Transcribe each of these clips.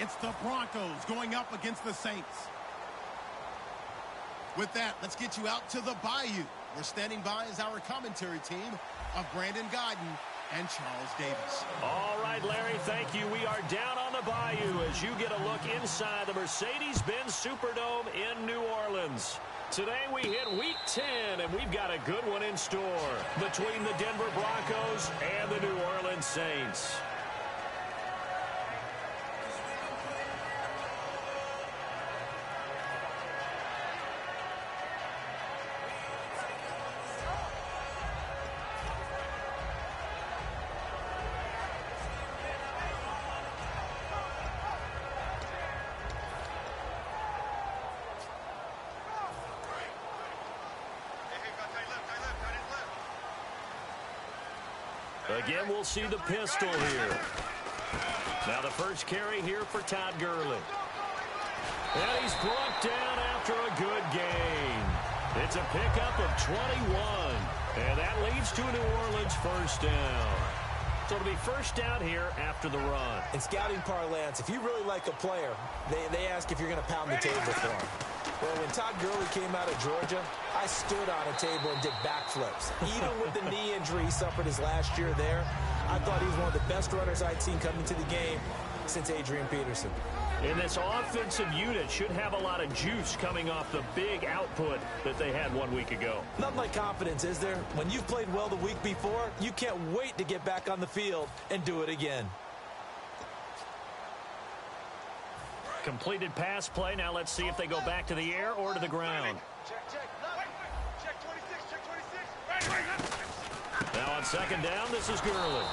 It's the Broncos going up against the Saints. With that, let's get you out to the Bayou. We're standing by as our commentary team of Brandon Guyton and Charles Davis. All right, Larry, thank you. We are down on the Bayou as you get a look inside the Mercedes-Benz Superdome in New Orleans. Today we hit Week 10, and we've got a good one in store between the Denver Broncos and the New Orleans Saints. Again, we'll see the pistol here. Now the first carry here for Todd Gurley. And he's brought down after a good gain. It's a pickup of 21. And that leads to a New Orleans first down. So it'll be first down here after the run. In scouting parlance, if you really like a player, they ask if you're going to pound the table for him. Well, when Todd Gurley came out of Georgia, I stood on a table and did backflips. Even with the knee injury he suffered his last year there, I thought he was one of the best runners I'd seen come into the game since Adrian Peterson. And this offensive unit should have a lot of juice coming off the big output that they had 1 week ago. Nothing like confidence, is there? When you've played well the week before, you can't wait to get back on the field and do it again. Completed pass play. Now let's see if they go back to the air or to the ground. Check 26. Now on second down, this is Gurley.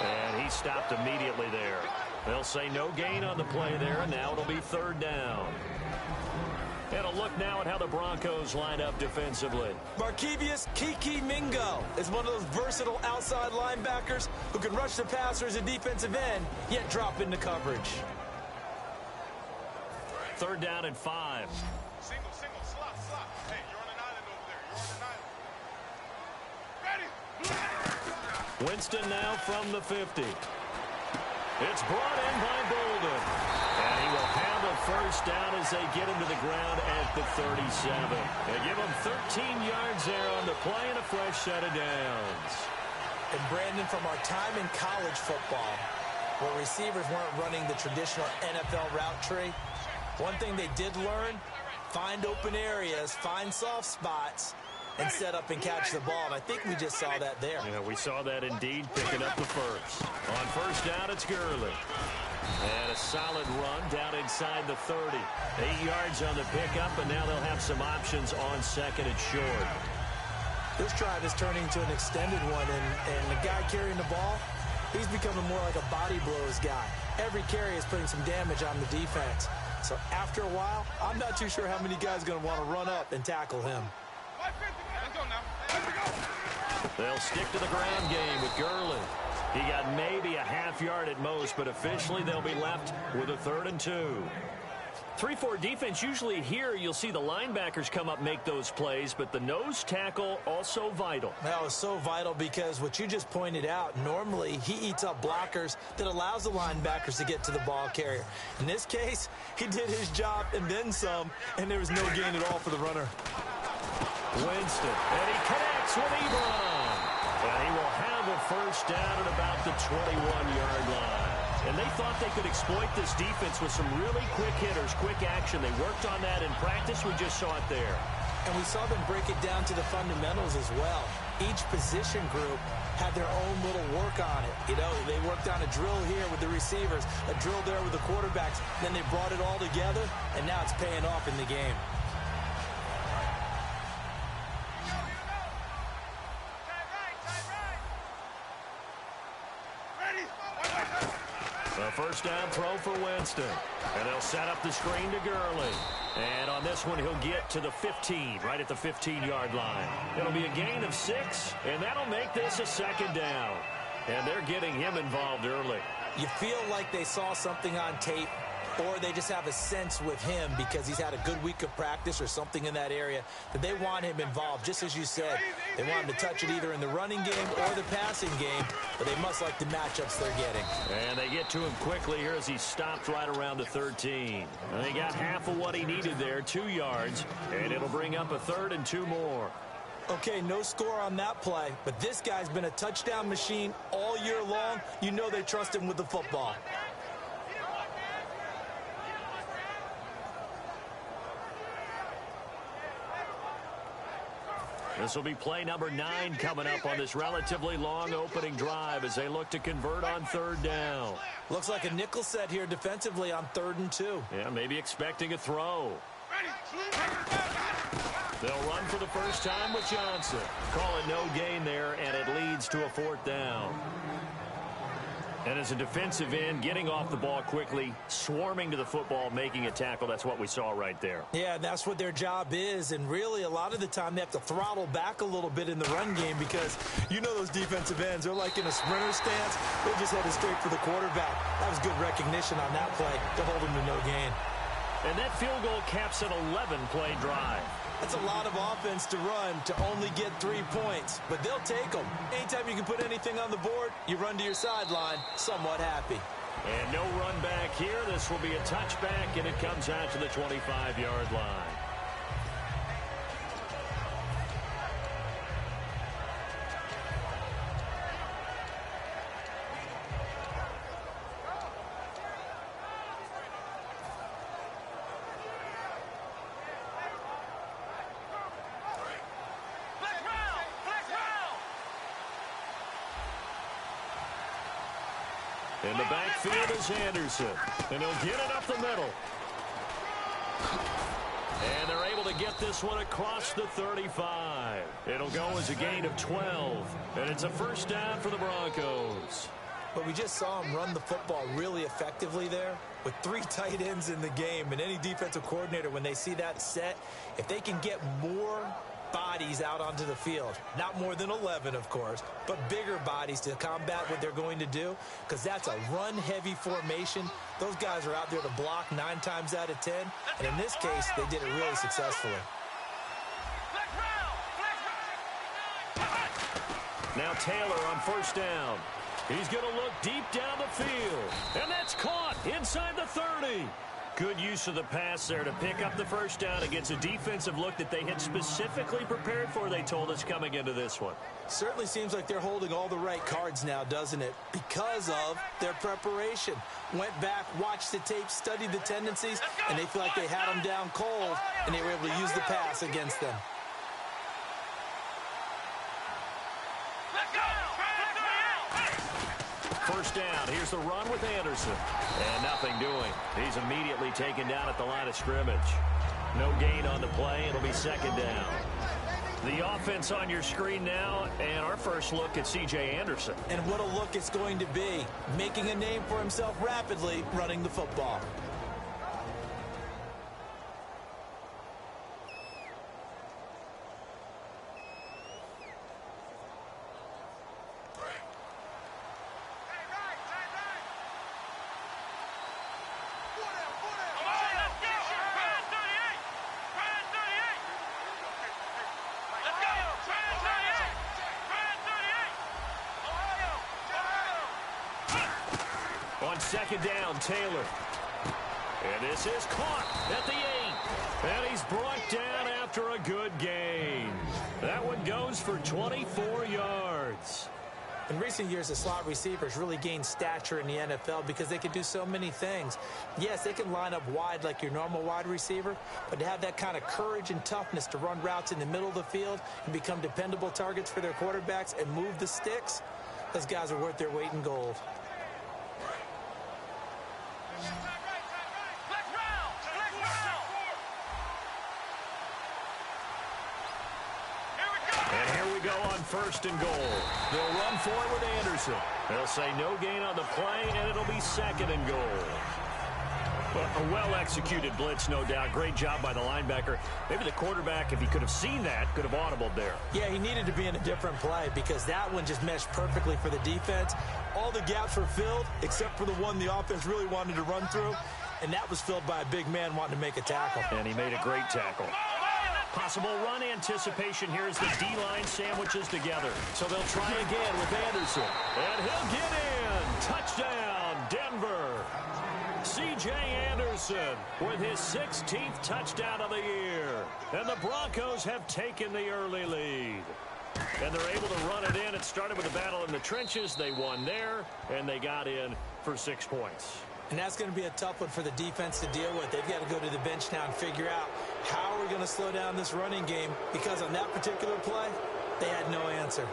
And he stopped immediately there. They'll say no gain on the play there, and now it'll be third down. And a look now at how the Broncos line up defensively. Markevius Kiki Mingo is one of those versatile outside linebackers who can rush the passer as a defensive end, yet drop into coverage. Third down and 5. Single, slot. Hey, you're on an island over there. You're on an island. Ready? Winston now from the 50. It's brought in by Bolden. And he will have a first down as they get him to the ground at the 37. They give him 13 yards there on the play and a fresh set of downs. And Brandon, from our time in college football, where receivers weren't running the traditional NFL route tree, one thing they did learn, find open areas, find soft spots, and set up and catch the ball. And I think we just saw that there. Yeah, we saw that indeed, picking up the first. On first down, it's Gurley. And a solid run down inside the 30. 8 yards on the pickup, and now they'll have some options on second and short. This drive is turning to an extended one, and the guy carrying the ball, he's becoming more like a body blows guy. Every carry is putting some damage on the defense. So after a while, I'm not too sure how many guys are going to want to run up and tackle him. They'll stick to the ground game with Gurley. He got maybe a half yard at most, but officially they'll be left with a 3rd and 2. 3-4 defense, usually here you'll see the linebackers come up, make those plays, but the nose tackle also vital. That was so vital because what you just pointed out, normally he eats up blockers that allows the linebackers to get to the ball carrier. In this case, he did his job and then some, and there was no gain at all for the runner. Winston, and he connects with Ebron. And he will have a first down at about the 21-yard line. And they thought they could exploit this defense with some really quick hitters, quick action. They worked on that in practice. We just saw it there. And we saw them break it down to the fundamentals as well. Each position group had their own little work on it. You know, they worked on a drill here with the receivers, a drill there with the quarterbacks. Then they brought it all together, and now it's paying off in the game. A first down throw for Winston. And they'll set up the screen to Gurley. And on this one, he'll get to the 15, right at the 15-yard line. It'll be a gain of 6, and that'll make this a second down. And they're getting him involved early. You feel like they saw something on tape or they just have a sense with him because he's had a good week of practice or something in that area that they want him involved. Just as you said, they want him to touch it either in the running game or the passing game, but they must like the matchups they're getting. And they get to him quickly here as he stopped right around the 13. And they got half of what he needed there, 2 yards, and it'll bring up a 3rd and 2 more. Okay, no score on that play, but this guy's been a touchdown machine all year long. You know they trust him with the football. This will be play number 9 coming up on this relatively long opening drive as they look to convert on 3rd down. Looks like a nickel set here defensively on 3rd and 2. Yeah, maybe expecting a throw. They'll run for the first time with Johnson. Call it no gain there, and it leads to a 4th down. And as a defensive end, getting off the ball quickly, swarming to the football, making a tackle, that's what we saw right there. Yeah, that's what their job is, and really a lot of the time they have to throttle back a little bit in the run game because you know those defensive ends, they're like in a sprinter stance. They're just headed straight for the quarterback. That was good recognition on that play to hold him to no gain. And that field goal caps an 11-play drive. That's a lot of offense to run to only get 3 points, but they'll take them. Anytime you can put anything on the board, you run to your sideline, somewhat happy. And no run back here. This will be a touchback, and it comes out to the 25-yard line. In the backfield is Anderson, and he'll get it up the middle. And they're able to get this one across the 35. It'll go as a gain of 12, and it's a 1st down for the Broncos. But we just saw him run the football really effectively there with 3 tight ends in the game. And any defensive coordinator, when they see that set, if they can get more bodies out onto the field, not more than 11, of course, but bigger bodies to combat what they're going to do, because that's a run-heavy formation. Those guys are out there to block 9 times out of 10, and in this case, they did it really successfully. Now Taylor on 1st down. He's going to look deep down the field, and that's caught inside the 30. Good use of the pass there to pick up the 1st down against a defensive look that they had specifically prepared for, they told us, coming into this one. Certainly seems like they're holding all the right cards now, doesn't it? Because of their preparation. Went back, watched the tape, studied the tendencies, and they feel like they had them down cold, and they were able to use the pass against them. First down. Here's the run with Anderson. And nothing doing. He's immediately taken down at the line of scrimmage. No gain on the play. It'll be 2nd down. The offense on your screen now, and our first look at C.J. Anderson. And what a look it's going to be. Making a name for himself rapidly, running the football. On 2nd down, Taylor. And this is caught at the 8. And he's brought down after a good gain. That one goes for 24 yards. In recent years, the slot receivers really gained stature in the NFL because they can do so many things. Yes, they can line up wide like your normal wide receiver, but to have that kind of courage and toughness to run routes in the middle of the field and become dependable targets for their quarterbacks and move the sticks, those guys are worth their weight in gold. First and goal. They'll run for it with Anderson. They'll say no gain on the play, and it'll be 2nd and goal. Well, a well-executed blitz, no doubt. Great job by the linebacker. Maybe the quarterback, if he could have seen that, could have audibled there. Yeah, he needed to be in a different play because that one just meshed perfectly for the defense. All the gaps were filled except for the one the offense really wanted to run through. and that was filled by a big man wanting to make a tackle. And he made a great tackle. Possible run anticipation here as the D-line sandwiches together. So they'll try again with Anderson. And he'll get in. Touchdown, Denver. C.J. Anderson with his 16th touchdown of the year. And the Broncos have taken the early lead. And they're able to run it in. It started with a battle in the trenches. They won there, and they got in for 6 points. And that's going to be a tough one for the defense to deal with. They've got to go to the bench now and figure out how we're going to slow down this running game, because on that particular play, they had no answer.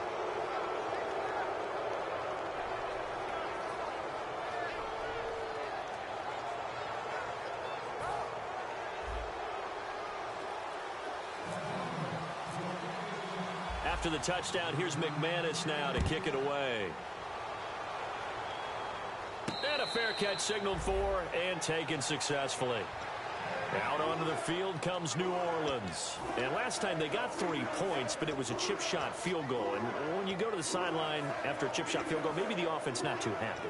After the touchdown, here's McManus now to kick it away. And a fair catch signaled for and taken successfully. Out onto the field comes New Orleans. And last time they got 3 points, but it was a chip shot field goal. And when you go to the sideline after a chip shot field goal, maybe the offense not too happy.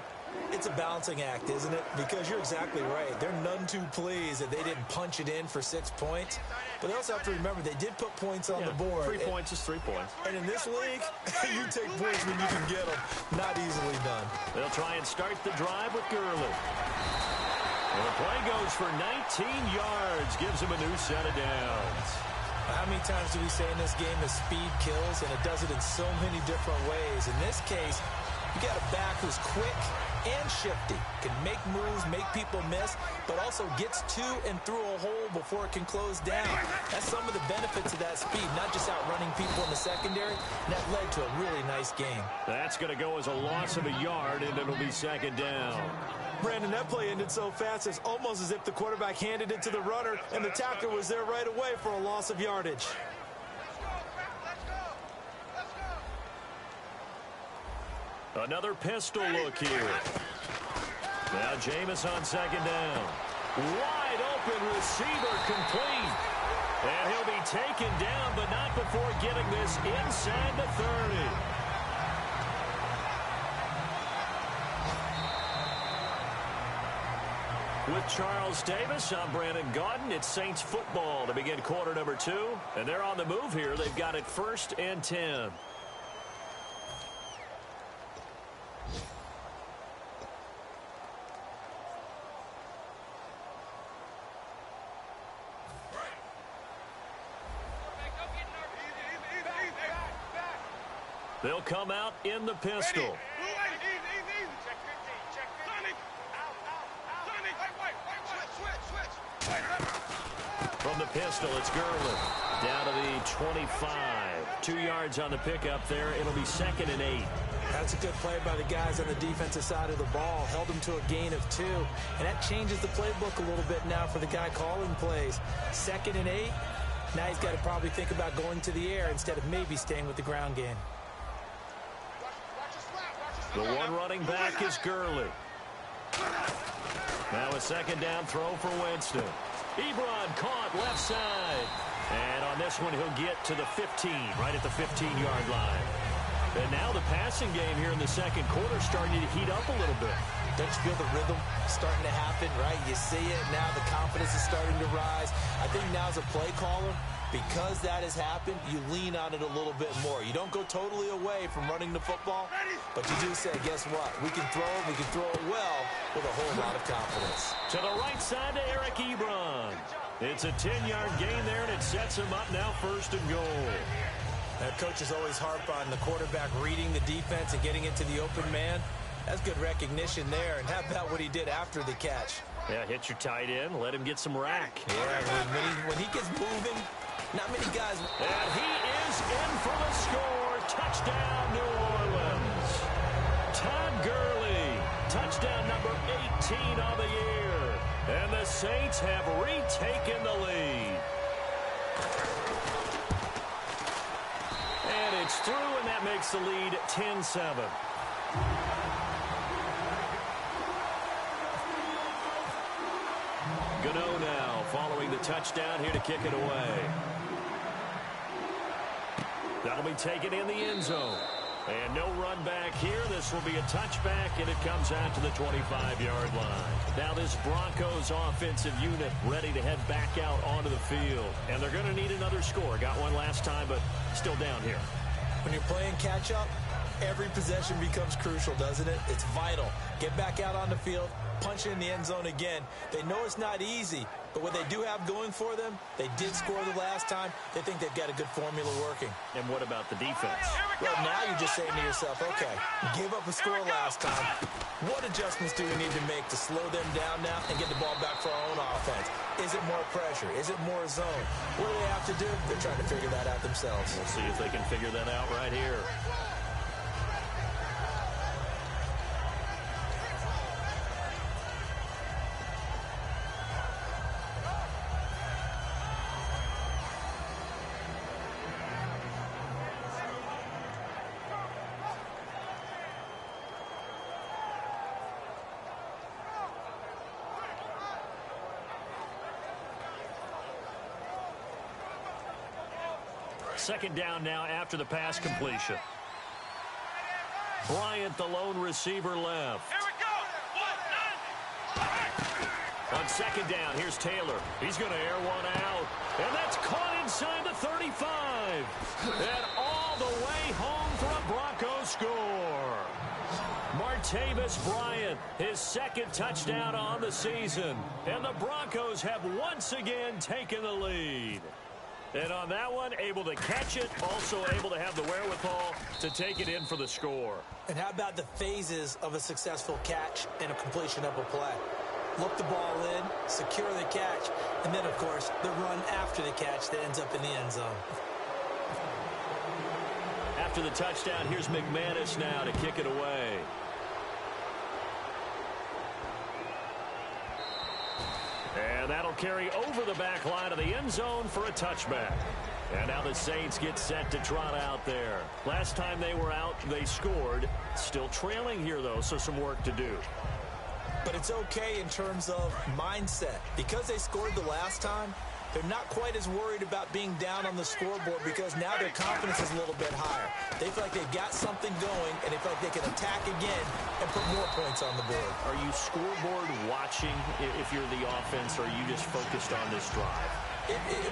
It's a balancing act, isn't it? Because you're exactly right. They're none too pleased that they didn't punch it in for 6 points. But they also have to remember they did put points on the board. 3 points is 3 points. And in this league, you take points when you can get them. Not easily done. They'll try and start the drive with Gurley. And the play goes for 19 yards. Gives him a new set of downs. How many times do we say in this game that speed kills, and it does it in so many different ways? In this case, you got a back who's quick and shifty, can make moves, make people miss, but also gets to and through a hole before it can close down. That's some of the benefits of that speed, not just outrunning people in the secondary. And that led to a really nice game. That's going to go as a loss of a yard, and it'll be second down. Brandon, that play ended so fast, it's almost as if the quarterback handed it to the runner, and the tackler was there right away for a loss of yardage. Another pistol look here. Now Jameis on second down. Wide open receiver complete. And he'll be taken down, but not before getting this inside the 30. With Charles Davis, I'm Brandon Gaudin. It's Saints football to begin quarter number 2. And they're on the move here. They've got it 1st and 10. They'll come out in the pistol. From the pistol, it's Gurley. Down to the 25. 2 yards on the pickup there. It'll be 2nd and 8. That's a good play by the guys on the defensive side of the ball. Held them to a gain of 2. And that changes the playbook a little bit now for the guy calling plays. 2nd and 8. Now he's got to probably think about going to the air instead of maybe staying with the ground game. The one running back is Gurley. Now a second down throw for Winston. Ebron caught left side. And on this one, he'll get to the 15, right at the 15-yard line. And now the passing game here in the second quarter starting to heat up a little bit. Don't you feel the rhythm starting to happen, right? You see it. Now the confidence is starting to rise. I think now as a play caller, because that has happened, you lean on it a little bit more. You don't go totally away from running the football, but you do say, guess what? We can throw it. We can throw it well with a whole lot of confidence. To the right side to Eric Ebron. It's a 10-yard gain there, and it sets him up now 1st and goal. Now, coaches always harp on the quarterback reading the defense and getting into the open man. That's good recognition there. And how about what he did after the catch? Yeah, hit your tight end. Let him get some rack. Yeah, when he gets moving, not many guys. And he is in for the score. Touchdown, New Orleans. Todd Gurley. Touchdown number 18 of the year. And the Saints have retaken the lead. And it's through, and that makes the lead 10-7. Gano now following the touchdown here to kick it away. That'll be taken in the end zone. And no run back here. This will be a touchback, and it comes out to the 25-yard line. Now this Broncos offensive unit ready to head back out onto the field. And they're going to need another score. Got one last time, but still down here. When you're playing catch-up, every possession becomes crucial, doesn't it? It's vital. Get back out on the field, punch it in the end zone again. They know it's not easy, but what they do have going for them, they did score the last time. They think they've got a good formula working. And what about the defense? Well, now you're just saying to yourself, okay, gave up a score last time. What adjustments do we need to make to slow them down now and get the ball back for our own offense? Is it more pressure? Is it more zone? What do they have to do? They're trying to figure that out themselves. We'll see if they can figure that out right here. Second down now after the pass completion. Bryant, the lone receiver, left. Here we go. On second down, here's Taylor. He's going to air one out. And that's caught inside the 35. And all the way home for a Broncos score. Martavis Bryant, his second touchdown on the season. And the Broncos have once again taken the lead. And on that one, able to catch it, also able to have the wherewithal to take it in for the score. And how about the phases of a successful catch and a completion of a play? Look the ball in, secure the catch, and then, of course, the run after the catch that ends up in the end zone. After the touchdown, here's McManus now to kick it away. And that'll carry over the back line of the end zone for a touchback. And now the Saints get set to trot out there. Last time they were out, they scored. Still trailing here, though, so some work to do. But it's okay in terms of mindset. Because they scored the last time, they're not quite as worried about being down on the scoreboard because now their confidence is a little bit higher. They feel like they've got something going, and they feel like they can attack again and put more points on the board. Are you scoreboard watching if you're the offense, or are you just focused on this drive?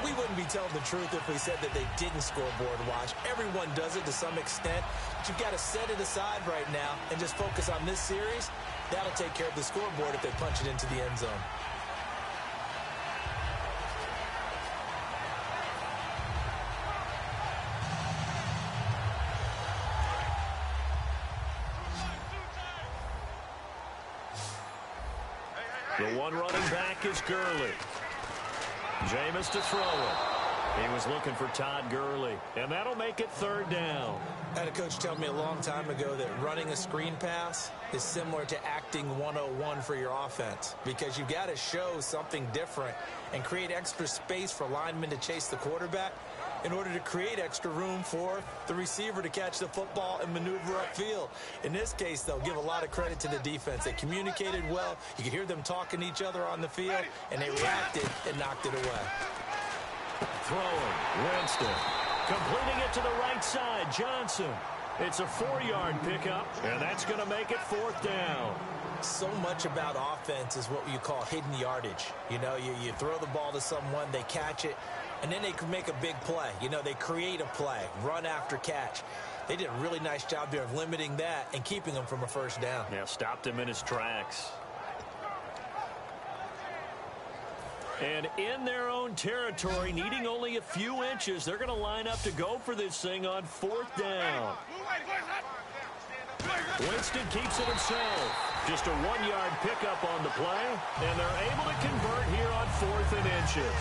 We wouldn't be telling the truth if we said that they didn't scoreboard watch. Everyone does it to some extent, but you've got to set it aside right now and just focus on this series. That'll take care of the scoreboard if they punch it into the end zone. The one running back is Gurley. Jameis to throw it. He was looking for Todd Gurley, and that'll make it third down. I had a coach tell me a long time ago that running a screen pass is similar to acting 101 for your offense because you've got to show something different and create extra space for linemen to chase the quarterback in order to create extra room for the receiver to catch the football and maneuver upfield. In this case, they'll give a lot of credit to the defense. They communicated well. You could hear them talking to each other on the field, and they reacted and knocked it away. Throwing, Winston. Completing it to the right side, Johnson. It's a 4-yard pickup, and that's going to make it fourth down. So much about offense is what you call hidden yardage. You know, you throw the ball to someone, they catch it, and then they can make a big play. You know, they create a play, run after catch. They did a really nice job there of limiting that and keeping him from a first down. Yeah, stopped him in his tracks. And in their own territory, needing only a few inches, they're going to line up to go for this thing on fourth down. Winston keeps it himself. Just a 1-yard pickup on the play, and they're able to convert here on 4th and inches.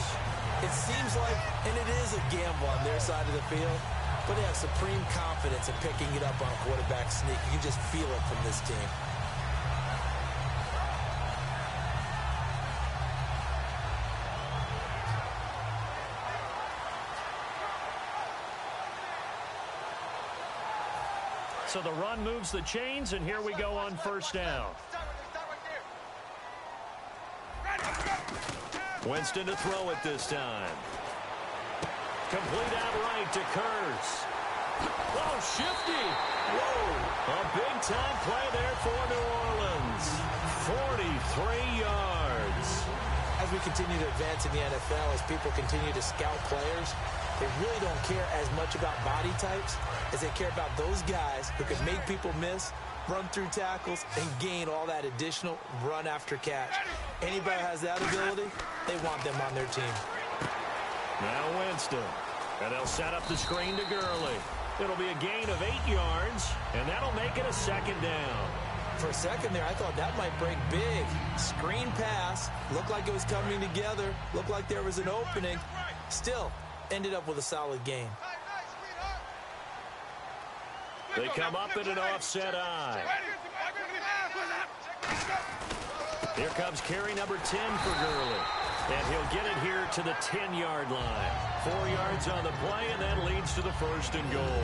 It seems like, and it is a gamble on their side of the field, but they have supreme confidence in picking it up on a quarterback sneak. You can just feel it from this team. So the run moves the chains, and here we go on first down. Winston to throw it this time. Complete outright to Kurtz. Oh, shifty. Whoa. A big-time play there for New Orleans. 43 yards. As we continue to advance in the NFL, as people continue to scout players, they really don't care as much about body types as they care about those guys who can make people miss, run through tackles, and gain all that additional run after catch. Anybody who has that ability, they want them on their team. Now Winston. And they'll set up the screen to Gurley. It'll be a gain of 8 yards, and that'll make it a second down. For a second there, I thought that might break big. Screen pass. Looked like it was coming together. Looked like there was an opening. Still, ended up with a solid gain. They come up in an offset eye. Here comes carry number 10 for Gurley. And he'll get it here to the 10-yard line. 4 yards on the play, and that leads to the 1st and goal.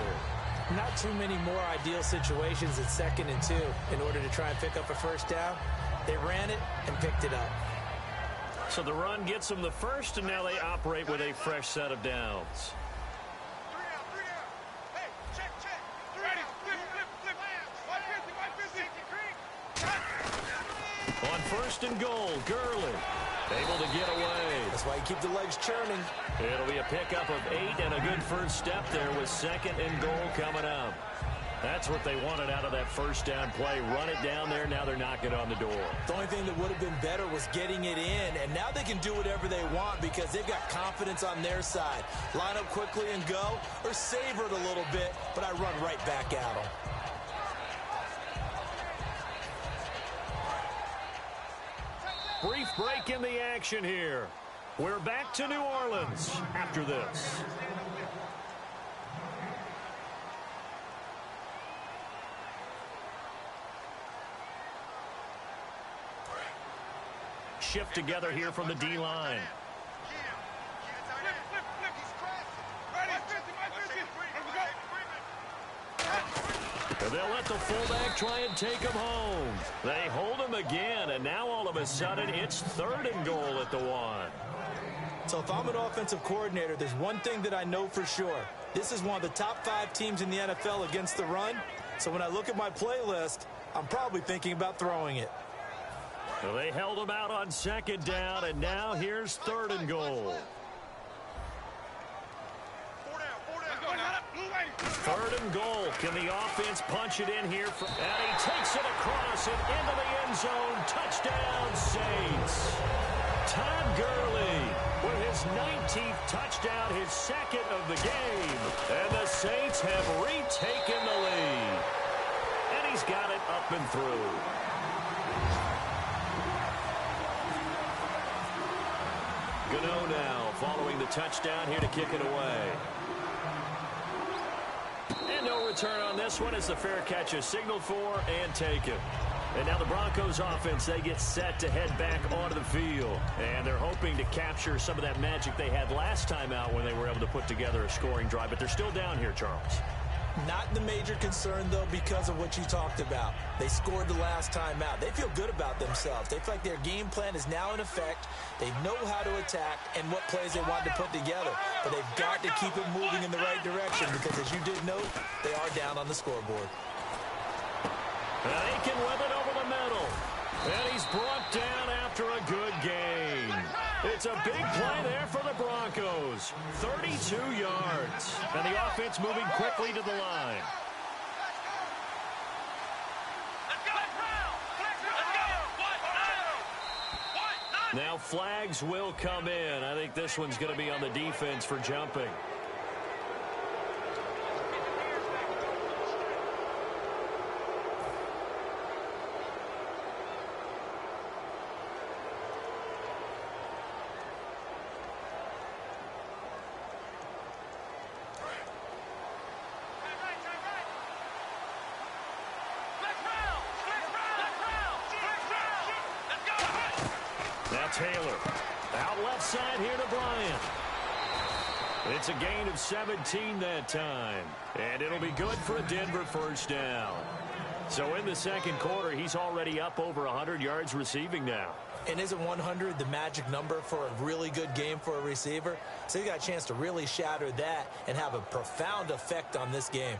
Not too many more ideal situations at 2nd and 2 in order to try and pick up a first down. They ran it and picked it up. So the run gets them the first, and now they operate with a fresh set of downs. On 1st and goal, Gurley able to get away. That's why you keep the legs churning. It'll be a pickup of 8 and a good first step there with 2nd and goal coming up. That's what they wanted out of that first down play. Run it down there. Now they're knocking on the door. The only thing that would have been better was getting it in, and now they can do whatever they want because they've got confidence on their side. Line up quickly and go, or savor it a little bit, but I run right back at them. Brief break in the action here. We're back to New Orleans after this. Shift together here from the D-line. They'll let the fullback try and take him home. They hold him again, and now all of a sudden it's 3rd and goal at the 1. So if I'm an offensive coordinator, there's one thing that I know for sure. This is one of the top 5 teams in the NFL against the run. So when I look at my playlist, I'm probably thinking about throwing it. Well, they held him out on 2nd down, and now here's 3rd and goal. 3rd and goal. Can the offense punch it in here? And he takes it across and into the end zone. Touchdown, Saints. Todd Gurley with his 19th touchdown, his 2nd of the game. And the Saints have retaken the lead. And he's got it up and through. Gano now following the touchdown here to kick it away. And no return on this one as the fair catch is signaled for and taken. And now the Broncos offense, they get set to head back onto the field. And they're hoping to capture some of that magic they had last time out when they were able to put together a scoring drive. But they're still down here, Charles. Not the major concern, though, because of what you talked about. They scored the last time out. They feel good about themselves. They feel like their game plan is now in effect. They know how to attack and what plays they want to put together. But they've got to keep it moving in the right direction because, as you did note, they are down on the scoreboard. And they can whip it over the middle. And he's brought down after a good gain. It's a big play there for the Broncos. 32 yards. And the offense moving quickly to the line. Now flags will come in. I think this one's going to be on the defense for jumping. Taylor. Out left side here to Bryant. It's a gain of 17 that time. And it'll be good for a Denver first down. So in the second quarter, he's already up over 100 yards receiving now. And isn't 100 the magic number for a really good game for a receiver? So you got a chance to really shatter that and have a profound effect on this game.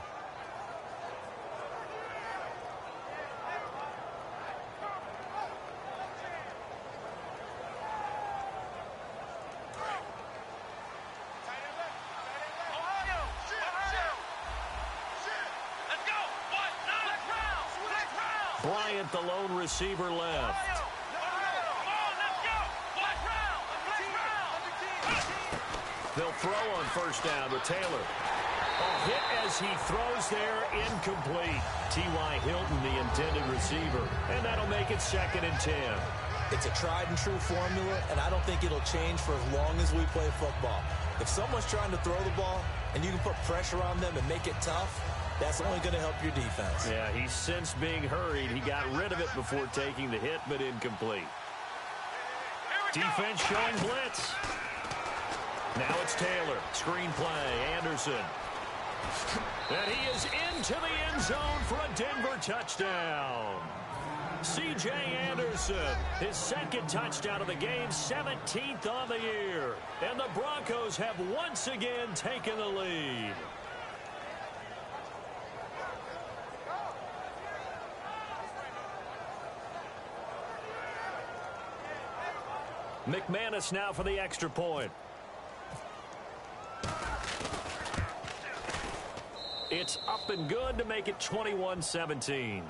Bryant, the lone receiver, left. They'll throw on first down with Taylor. A hit as he throws there, incomplete. T.Y. Hilton, the intended receiver. And that'll make it 2nd and 10. It's a tried-and-true formula, and I don't think it'll change for as long as we play football. If someone's trying to throw the ball and you can put pressure on them and make it tough, that's only going to help your defense. Yeah, he's since being hurried. He got rid of it before taking the hit, but incomplete. Defense showing blitz. Now it's Taylor. Screen play. Anderson. And he is into the end zone for a Denver touchdown. C.J. Anderson, his 2nd touchdown of the game, 17th on the year. And the Broncos have once again taken the lead. McManus now for the extra point. It's up and good to make it 21-17.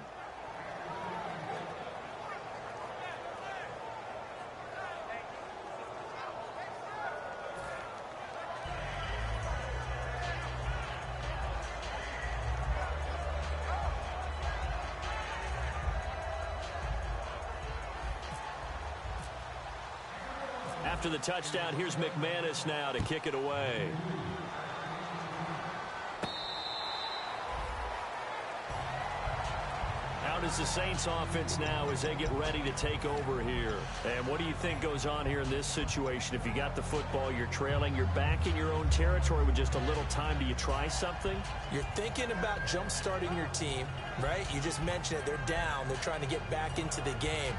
After the touchdown, here's McManus now to kick it away. Out is the Saints offense now as they get ready to take over here. And what do you think goes on here in this situation? If you got the football, you're trailing, you're back in your own territory with just a little time. Do you try something? You're thinking about jump-starting your team, right? You just mentioned it. They're down. They're trying to get back into the game.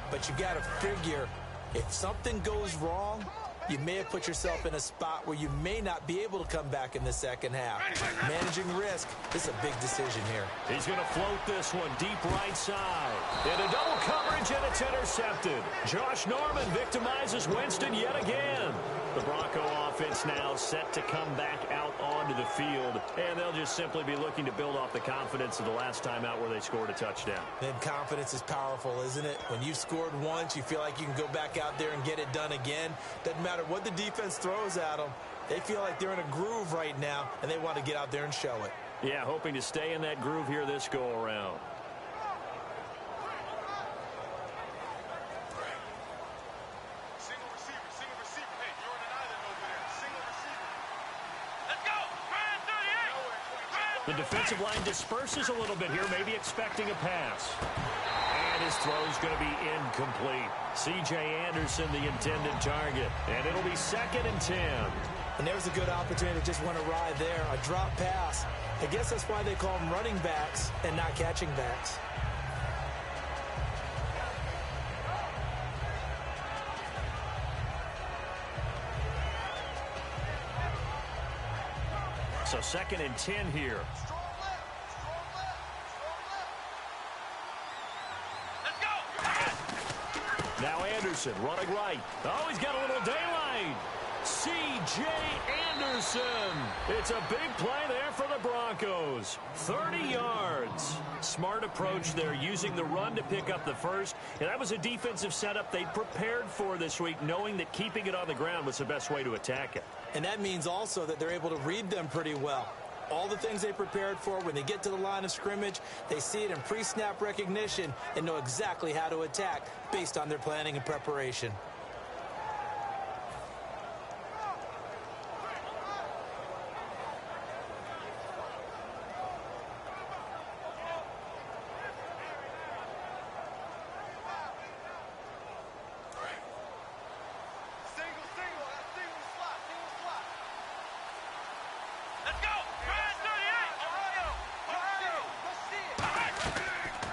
But you got to figure, if something goes wrong, you may have put yourself in a spot where you may not be able to come back in the second half. Managing risk, this is a big decision here. He's going to float this one deep right side. Into double coverage, and it's intercepted. Josh Norman victimizes Winston yet again. The Bronco offense now set to come back out onto the field, and they'll just simply be looking to build off the confidence of the last time out where they scored a touchdown. Then confidence is powerful, isn't it? When you've scored once, you feel like you can go back out there and get it done again. Doesn't matter what the defense throws at them. They feel like they're in a groove right now, and they want to get out there and show it. Yeah, hoping to stay in that groove here this go-around. The defensive line disperses a little bit here, maybe expecting a pass. And his throw's going to be incomplete. C.J. Anderson, the intended target. And it'll be 2nd and 10. And there's a good opportunity to just went awry there. A drop pass. I guess that's why they call them running backs and not catching backs. So 2nd and 10 here. Now Anderson running right. Oh, he's got a little daylight. C.J. Anderson. It's a big play there for the Broncos. 30 yards. Smart approach there, using the run to pick up the first. And that was a defensive setup they prepared for this week, knowing that keeping it on the ground was the best way to attack it. And that means also that they're able to read them pretty well. All the things they prepared for, when they get to the line of scrimmage, they see it in pre-snap recognition and know exactly how to attack based on their planning and preparation.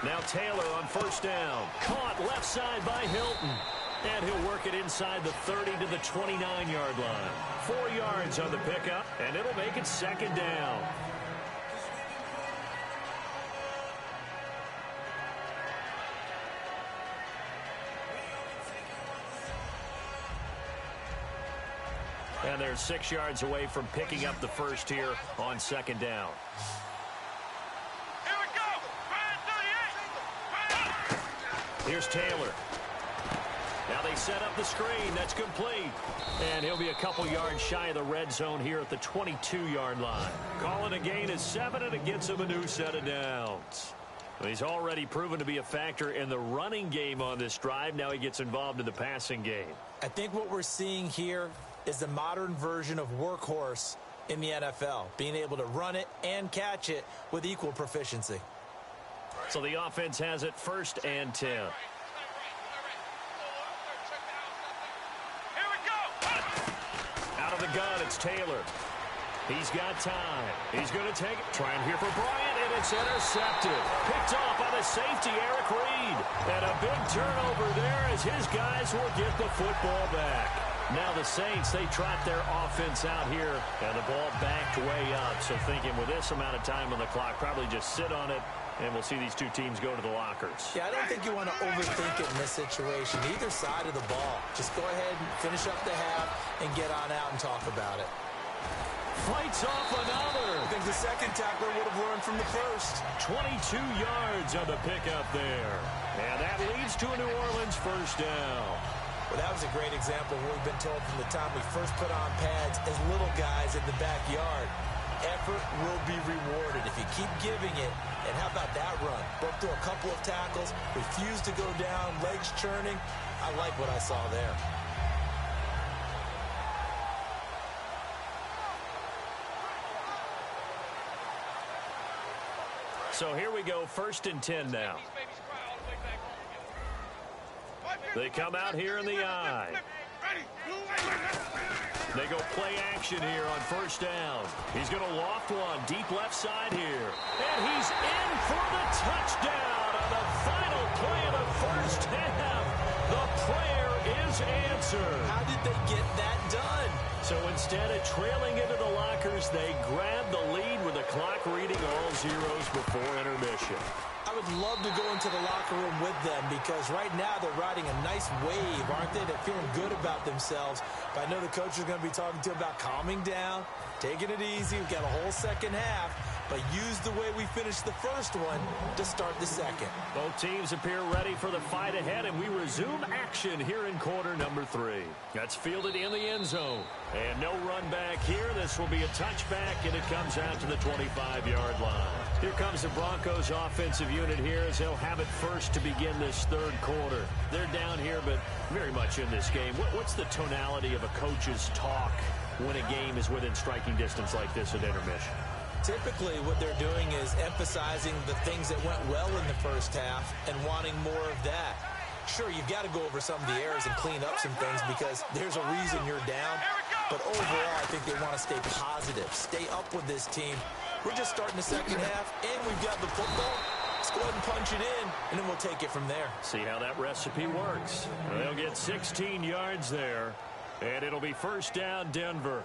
Now Taylor on first down. Caught left side by Hilton. And he'll work it inside the 30 to the 29-yard line. 4 yards on the pickup, and it'll make it second down. And they're 6 yards away from picking up the first here on second down. Here we go. Brand 38. Here's Taylor. Now they set up the screen. That's complete. And he'll be a couple yards shy of the red zone here at the 22-yard line. Calling a gain of 7, and it gets him a new set of downs. Well, he's already proven to be a factor in the running game on this drive. Now he gets involved in the passing game. I think what we're seeing here is the modern version of workhorse in the NFL, being able to run it and catch it with equal proficiency. So the offense has it 1st and 10. Here we go. Out of the gun, it's Taylor. He's got time. He's going to take it. Trying here for Bryant, and it's intercepted. Picked off by the safety, Eric Reed. And a big turnover there as his guys will get the football back. Now the Saints, they trot their offense out here, and the ball backed way up. So thinking with this amount of time on the clock, probably just sit on it, and we'll see these two teams go to the lockers. Yeah, I don't think you want to overthink it in this situation. Either side of the ball. Just go ahead and finish up the half and get on out and talk about it. Fights off another. I think the second tackler would have learned from the first. 22 yards on the pickup there. And that leads to a New Orleans first down. Well, that was a great example of what we've been told from the time we first put on pads as little guys in the backyard. Effort will be rewarded if you keep giving it. And how about that run? Broke through a couple of tackles, refused to go down, legs churning. I like what I saw there. So here we go, 1st and 10 now. They come out here in the I. They go play action here on 1st down. He's going to loft one deep left side here. And he's in for the touchdown on the final play of the first half. The prayer is answered. How did they get that done? So instead of trailing into the lockers, they grab the lead with the clock reading all zeros before intermission. I would love to go into the locker room with them because right now they're riding a nice wave, aren't they? They're feeling good about themselves. But I know the coach is going to be talking to them about calming down, taking it easy. We've got a whole second half, but use the way we finished the first one to start the second. Both teams appear ready for the fight ahead, and we resume action here in quarter number 3. That's fielded in the end zone. And no run back here. This will be a touchback, and it comes out to the 25-yard line. Here comes the Broncos offensive unit here as they'll have it first to begin this third quarter. They're down here, but very much in this game. What's the tonality of a coach's talk when a game is within striking distance like this at intermission? Typically, what they're doing is emphasizing the things that went well in the first half and wanting more of that. Sure, you've got to go over some of the errors and clean up some things because there's a reason you're down. But overall, I think they want to stay positive, stay up with this team. We're just starting the second half, and we've got the football. Let's go ahead and punch it in, and then we'll take it from there. See how that recipe works. They'll get 16 yards there, and it'll be 1st down, Denver.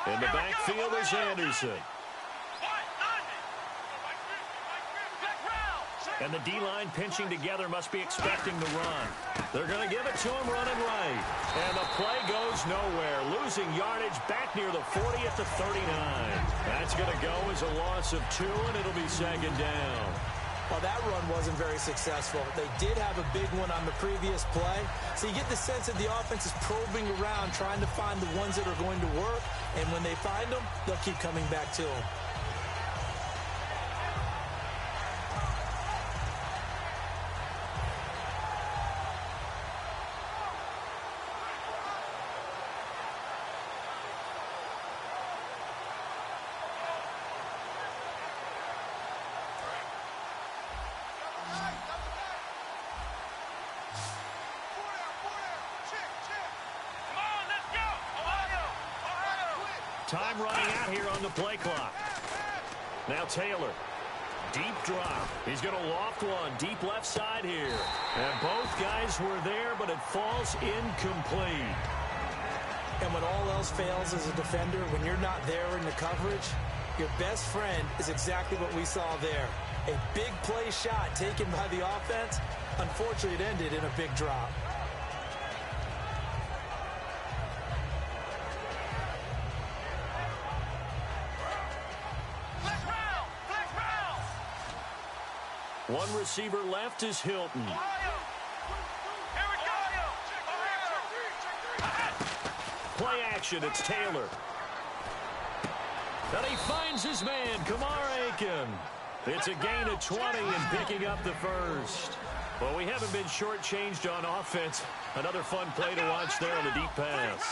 In the backfield is Anderson. And the D-line pinching together must be expecting the run. They're going to give it to him running right. And the play goes nowhere. Losing yardage back near the 40 at the 39. That's going to go as a loss of 2, and it'll be second down. Well, that run wasn't very successful. They did have a big one on the previous play. So you get the sense that the offense is probing around, trying to find the ones that are going to work. And when they find them, they'll keep coming back to them. Time running out here on the play clock. Now Taylor. Deep drop. He's going to loft one. Deep left side here. And both guys were there, but it falls incomplete. And when all else fails as a defender, when you're not there in the coverage, your best friend is exactly what we saw there. A big play shot taken by the offense. Unfortunately, it ended in a big drop. One receiver left is Hilton. Play action, it's Taylor. And he finds his man, Kamar Aiken. It's a gain of 20 and picking up the first. Well, we haven't been shortchanged on offense. Another fun play to watch there on the deep pass.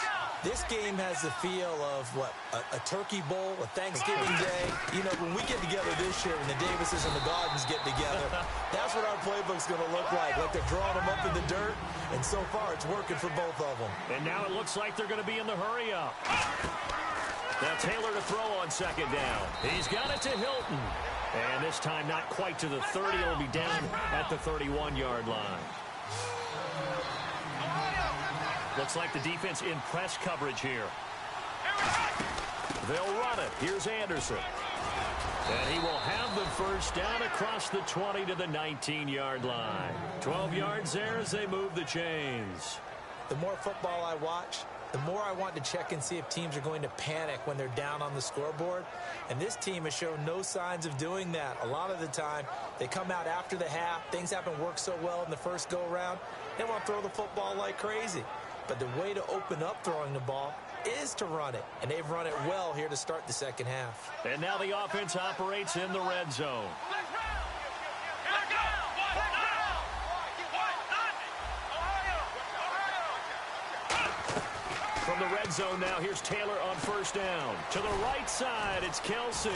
This game has the feel of, what, a turkey bowl, a Thanksgiving day. You know, when we get together this year, when the Davises and the Gardens get together, that's what our playbook's going to look like. Like they're drawing them up in the dirt, and so far it's working for both of them. And now it looks like they're going to be in the hurry-up. Now Taylor to throw on second down. He's got it to Hilton. And this time not quite to the 30. It'll be down at the 31-yard line. Looks like the defense in press coverage here. They'll run it. Here's Anderson. And he will have the first down across the 20 to the 19-yard line. 12 yards there as they move the chains. The more football I watch, the more I want to check and see if teams are going to panic when they're down on the scoreboard. And this team has shown no signs of doing that. A lot of the time, they come out after the half. Things haven't worked so well in the first go-around. They want to throw the football like crazy. But the way to open up throwing the ball is to run it. And they've run it well here to start the second half. And now the offense operates in the red zone. From the red zone now, here's Taylor on first down. To the right side, it's Kelsey.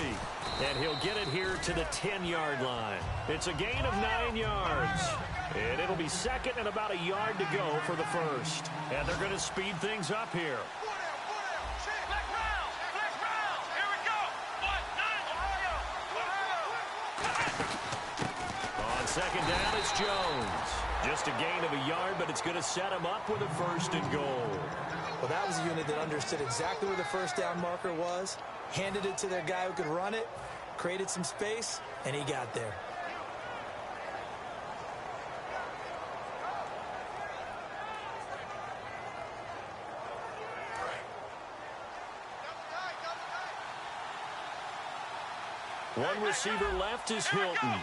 And he'll get it here to the 10-yard line. It's a gain of 9 yards. And it'll be second and about a yard to go for the first. And they're going to speed things up here. On second down, it's Jones. Just a gain of a yard, but it's going to set him up with a first and goal. Well, that was a unit that understood exactly where the first down marker was, handed it to their guy who could run it, created some space, and he got there. One receiver left is Hilton.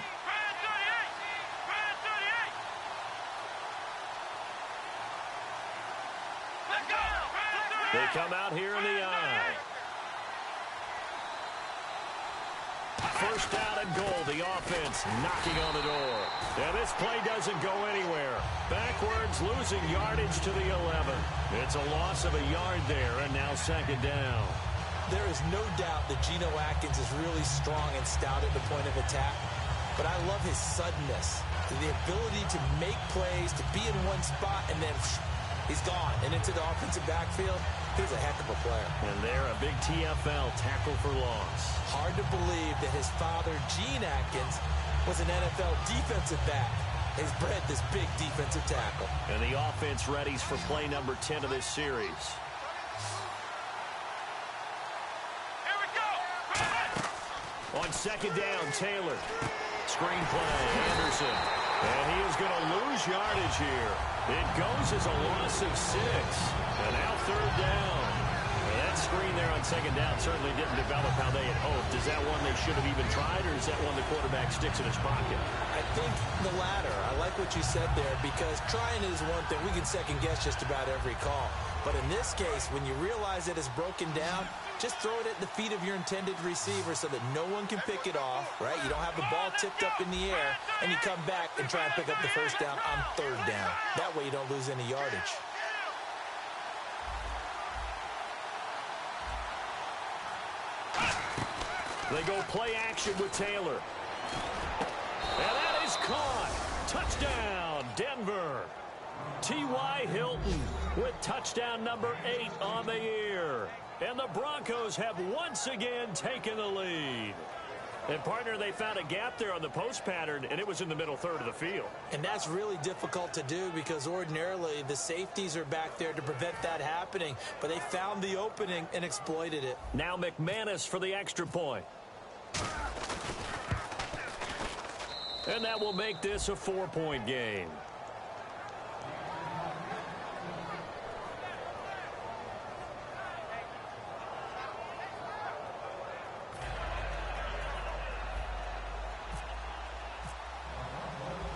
They come out here in the eye. First down and goal. The offense knocking on the door. And this play doesn't go anywhere. Backwards, losing yardage to the 11. It's a loss of a yard there, and now second down. There is no doubt that Geno Atkins is really strong and stout at the point of attack. But I love his suddenness, the ability to make plays, to be in one spot, and then he's gone and into the offensive backfield. He's a heck of a player. And there, a big TFL, tackle for loss. Hard to believe that his father, Gene Atkins, was an NFL defensive back. He's bred this big defensive tackle. And the offense readies for play number 10 of this series. On second down, Taylor. Screen play, Anderson. And he is going to lose yardage here. It goes as a loss of 6. And now third down. And that screen there on second down certainly didn't develop how they had hoped. Is that one they should have even tried, or is that one the quarterback sticks in his pocket? I think the latter. I like what you said there, because trying is one thing. We can second guess just about every call. But in this case, when you realize that it's broken down, just throw it at the feet of your intended receiver so that no one can pick it off, right? You don't have the ball tipped up in the air, and you come back and try and pick up the first down on third down. That way you don't lose any yardage. They go play action with Taylor. And that is caught. Touchdown, Denver. T.Y. Hilton with touchdown number 8 on the year. And the Broncos have once again taken the lead. And, partner, they found a gap there on the post pattern, and it was in the middle third of the field. And that's really difficult to do because ordinarily the safeties are back there to prevent that happening. But they found the opening and exploited it. Now McManus for the extra point. And that will make this a 4-point game.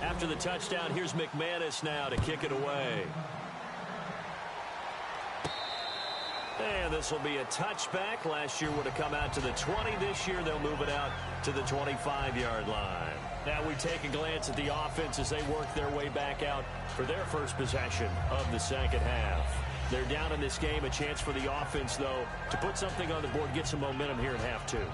After the touchdown, here's McManus now to kick it away. And this will be a touchback. Last year would have come out to the 20. This year they'll move it out to the 25-yard line. Now we take a glance at the offense as they work their way back out for their first possession of the second half. They're down in this game. A chance for the offense, though, to put something on the board, get some momentum here in half two.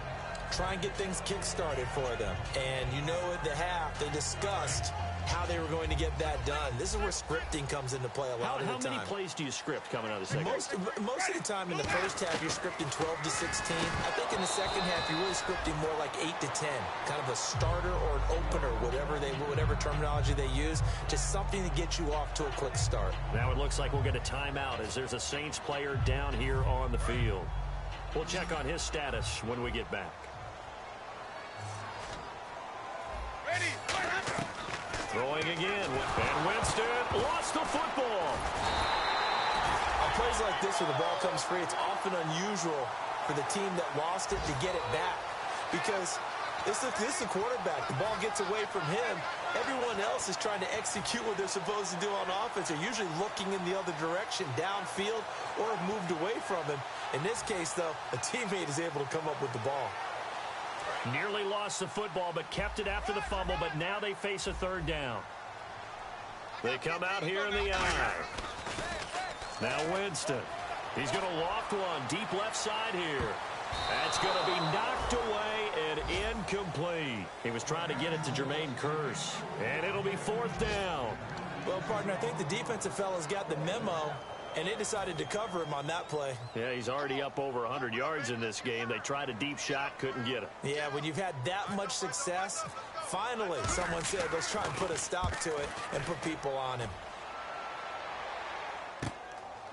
Try and get things kick-started for them. And you know at the half they discussed how they were going to get that done. This is where scripting comes into play a lot of the time. How many plays do you script coming out of the second half? Most of the time in the first half, you're scripting 12 to 16. I think in the second half, you're really scripting more like 8 to 10. Kind of a starter or an opener, whatever terminology they use. Just something to get you off to a quick start. Now it looks like we'll get a timeout as there's a Saints player down here on the field. We'll check on his status when we get back. Throwing again, and Winston lost the football. On plays like this where the ball comes free, it's often unusual for the team that lost it to get it back. Because this is the quarterback. The ball gets away from him. Everyone else is trying to execute what they're supposed to do on offense. They're usually looking in the other direction, downfield, or have moved away from him. In this case, though, a teammate is able to come up with the ball. Nearly lost the football, but kept it after the fumble, but now they face a third down. They come out here in the eye. Now Winston. He's going to loft one deep left side here. That's going to be knocked away and incomplete. He was trying to get it to Jermaine Kearse, and it'll be fourth down. Well, partner, I think the defensive fellas got the memo, and they decided to cover him on that play. Yeah, he's already up over 100 yards in this game. They tried a deep shot, couldn't get it. Yeah, when you've had that much success, finally someone said, let's try and put a stop to it and put people on him.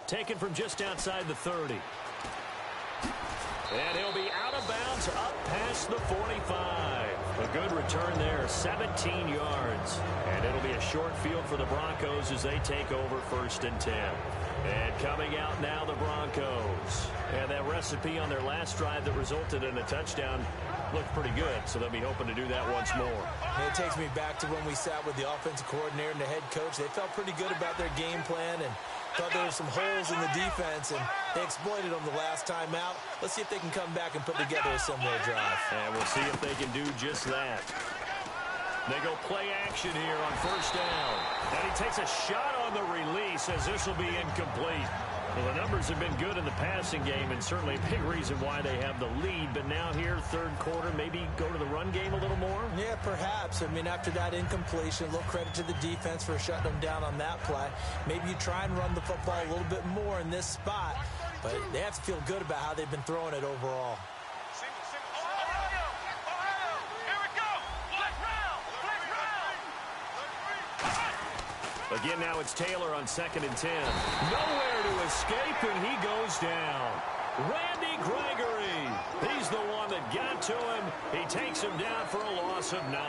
Taken from just outside the 30. And he'll be out of bounds up past the 45. A good return there, 17 yards. And it'll be a short field for the Broncos as they take over 1st and 10. And coming out now, the Broncos. And that recipe on their last drive that resulted in a touchdown looked pretty good, so they'll be hoping to do that once more. And it takes me back to when we sat with the offensive coordinator and the head coach. They felt pretty good about their game plan and thought there were some holes in the defense, and they exploited them the last time out. Let's see if they can come back and put together a similar drive. And we'll see if they can do just that. They go play action here on 1st down. And he takes a shot on the release as this will be incomplete. Well, the numbers have been good in the passing game and certainly a big reason why they have the lead. But now here, third quarter, maybe go to the run game a little more? Yeah, perhaps. I mean, after that incompletion, a little credit to the defense for shutting them down on that play. Maybe you try and run the football a little bit more in this spot. But they have to feel good about how they've been throwing it overall. Again, now it's Taylor on 2nd and 10. Nowhere to escape, and he goes down. Randy Gregory. He's the one that got to him. He takes him down for a loss of 9.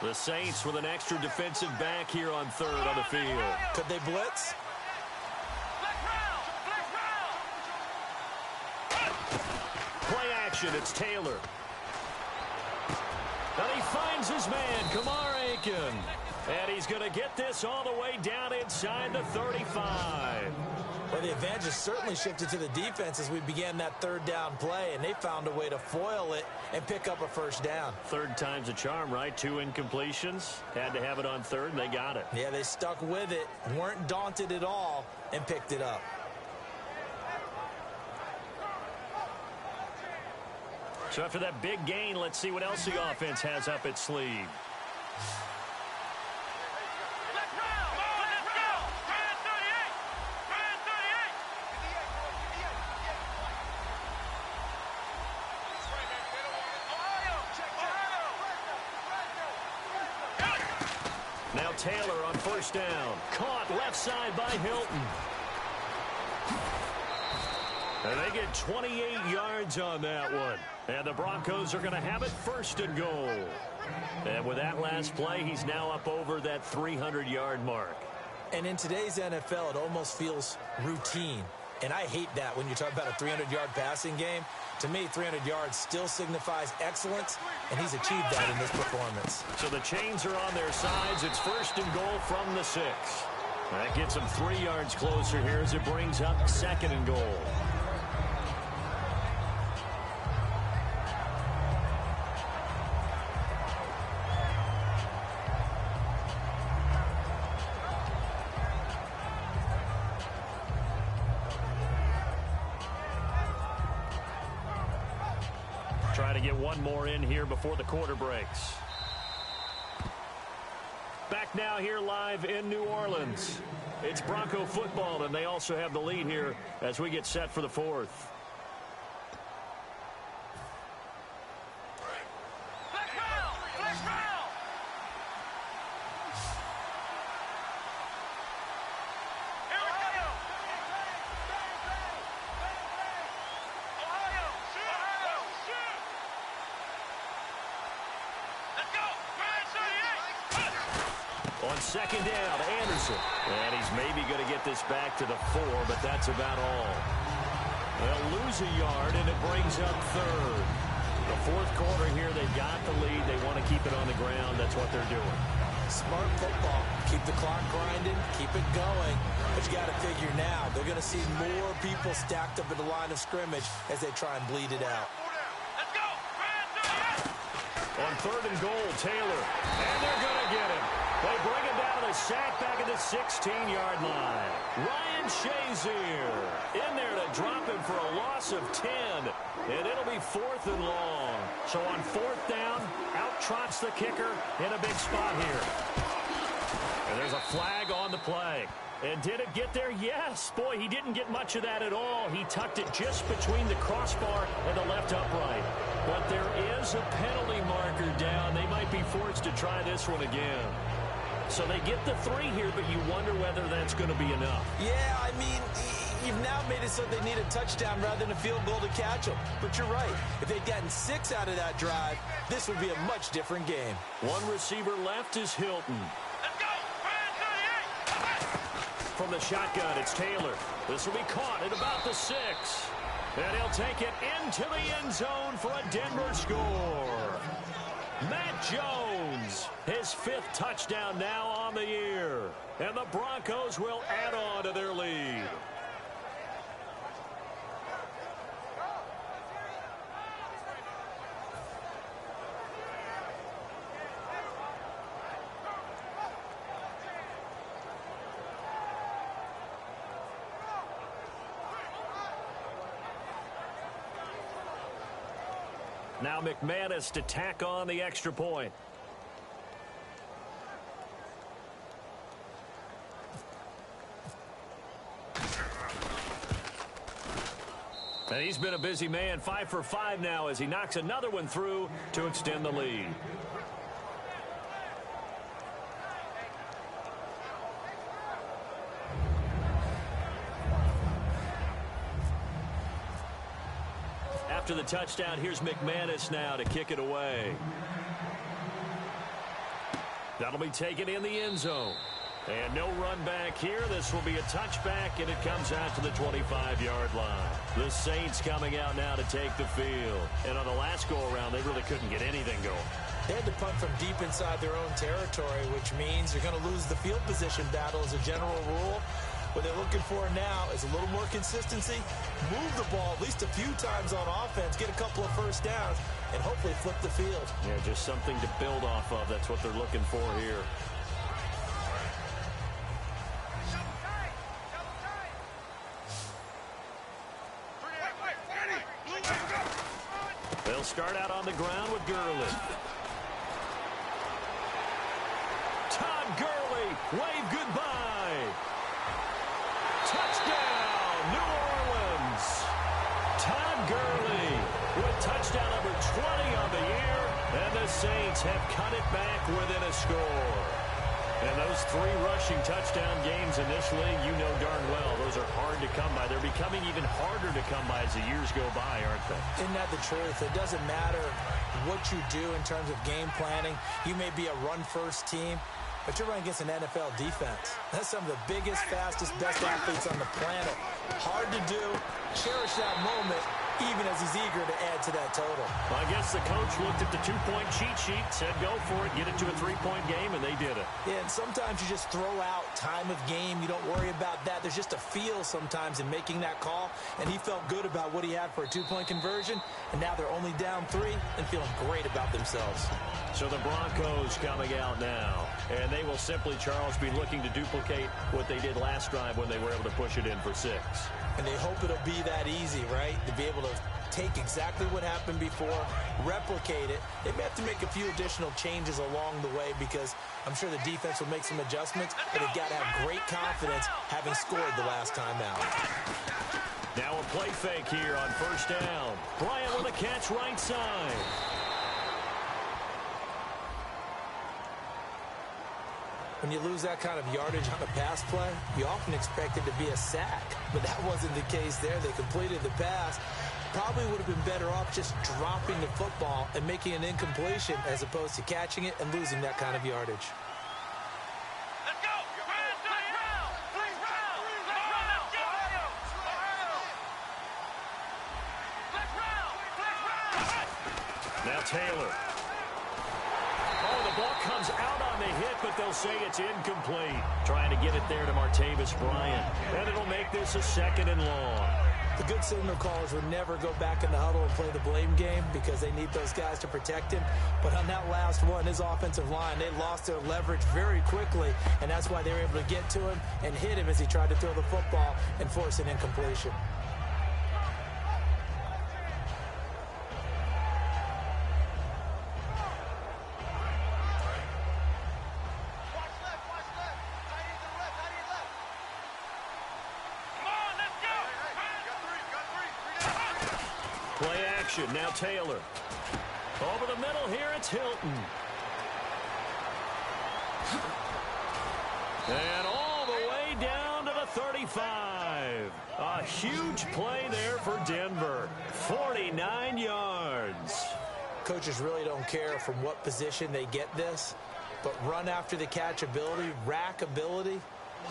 The Saints with an extra defensive back here on 3rd on the field. Could they blitz? Play action, it's Taylor. And he finds his man, Kamar Aiken. And he's going to get this all the way down inside the 35. Well, the advantage has certainly shifted to the defense as we began that third down play, and they found a way to foil it and pick up a first down. Third time's a charm, right? 2 incompletions. Had to have it on third, and they got it. Yeah, they stuck with it, weren't daunted at all, and picked it up. So after that big gain, let's see what else the offense has up its sleeve. Now Taylor on first down. Caught left side by Hilton. And they get 28 yards on that one. And the Broncos are going to have it first and goal. And with that last play, he's now up over that 300-yard mark. And in today's NFL, it almost feels routine. And I hate that when you talk about a 300-yard passing game. To me, 300 yards still signifies excellence, and he's achieved that in this performance. So the chains are on their sides. It's first and goal from the 6. That gets them 3 yards closer here as it brings up second and goal. Try to get one more in here before the quarter breaks. Back now here live in New Orleans. It's Bronco football, and they also have the lead here as we get set for the fourth. On second down, Anderson. And he's maybe going to get this back to the 4, but that's about all. They'll lose a yard, and it brings up third. The fourth quarter here, they've got the lead. They want to keep it on the ground. That's what they're doing. Smart football. Keep the clock grinding. Keep it going. But you got to figure now, they're going to see more people stacked up at the line of scrimmage as they try and bleed it out. On third and goal, Taylor. And they're going to get him. They bring him down to the sack back at the 16-yard line. Ryan Shazier in there to drop him for a loss of 10. And it'll be fourth and long. So on fourth down, out trots the kicker in a big spot here. And there's a flag on the play. And did it get there? Yes. Boy, he didn't get much of that at all. He tucked it just between the crossbar and the left upright. But there is a penalty marker down. They might be forced to try this one again. So they get the 3 here, but you wonder whether that's going to be enough. Yeah, I mean, you've now made it so they need a touchdown rather than a field goal to catch them. But you're right. If they'd gotten 6 out of that drive, this would be a much different game. One receiver left is Hilton. From the shotgun, it's Taylor. This will be caught at about the 6. And he'll take it into the end zone for a Denver score. Matt Jones, his 5th touchdown now on the year. And the Broncos will add on to their lead. Now McManus to tack on the extra point. And he's been a busy man, 5 for 5 now as he knocks another one through to extend the lead. After the touchdown, here's McManus now to kick it away. That'll be taken in the end zone. And no run back here. This will be a touchback, and it comes out to the 25-yard line. The Saints coming out now to take the field. And on the last go-around, they really couldn't get anything going. They had to punt from deep inside their own territory, which means you're going to lose the field position battle as a general rule. What they're looking for now is a little more consistency, move the ball at least a few times on offense, get a couple of first downs, and hopefully flip the field. Yeah, just something to build off of. That's what they're looking for here. They'll start out on the ground with Gurley. Todd Gurley, wave goodbye. Touchdown, New Orleans. Todd Gurley with touchdown number 20 on the year, and the Saints have cut it back within a score. And those 3 rushing touchdown games initially, you know darn well, those are hard to come by. They're becoming even harder to come by as the years go by, aren't they? Isn't that the truth? It doesn't matter what you do in terms of game planning. You may be a run-first team, but you're running against an NFL defense. That's some of the biggest, fastest, best athletes on the planet. Hard to do. Cherish that moment, even as he's eager to add to that total. Well, I guess the coach looked at the 2-point cheat sheet, said go for it, get it to a 3-point game, and they did it. Yeah, and sometimes you just throw out time of game. You don't worry about that. There's just a feel sometimes in making that call, and he felt good about what he had for a 2-point conversion, and now they're only down 3 and feeling great about themselves. So the Broncos coming out now, and they will simply, Charles, be looking to duplicate what they did last drive when they were able to push it in for 6. And they hope it'll be that easy, right? To be able to take exactly what happened before, replicate it. They may have to make a few additional changes along the way because I'm sure the defense will make some adjustments, but they've got to have great confidence having scored the last time out. Now a play fake here on first down. Bryant with a catch right side. When you lose that kind of yardage on a pass play, you often expect it to be a sack. But that wasn't the case there. They completed the pass. Probably would have been better off just dropping the football and making an incompletion as opposed to catching it and losing that kind of yardage. Let's go! Now Taylor. Oh, the ball comes out on the hit, but they'll say it's incomplete. Trying to get it there to Martavis Bryant. And it'll make this a 2nd and long. The good signal callers would never go back in the huddle and play the blame game because they need those guys to protect him. But on that last one, his offensive line, they lost their leverage very quickly, and that's why they were able to get to him and hit him as he tried to throw the football and force an incompletion. Play action, now Taylor. Over the middle here, it's Hilton. And all the way down to the 35. A huge play there for Denver. 49 yards. Coaches really don't care from what position they get this, but run after the catch ability, rack ability,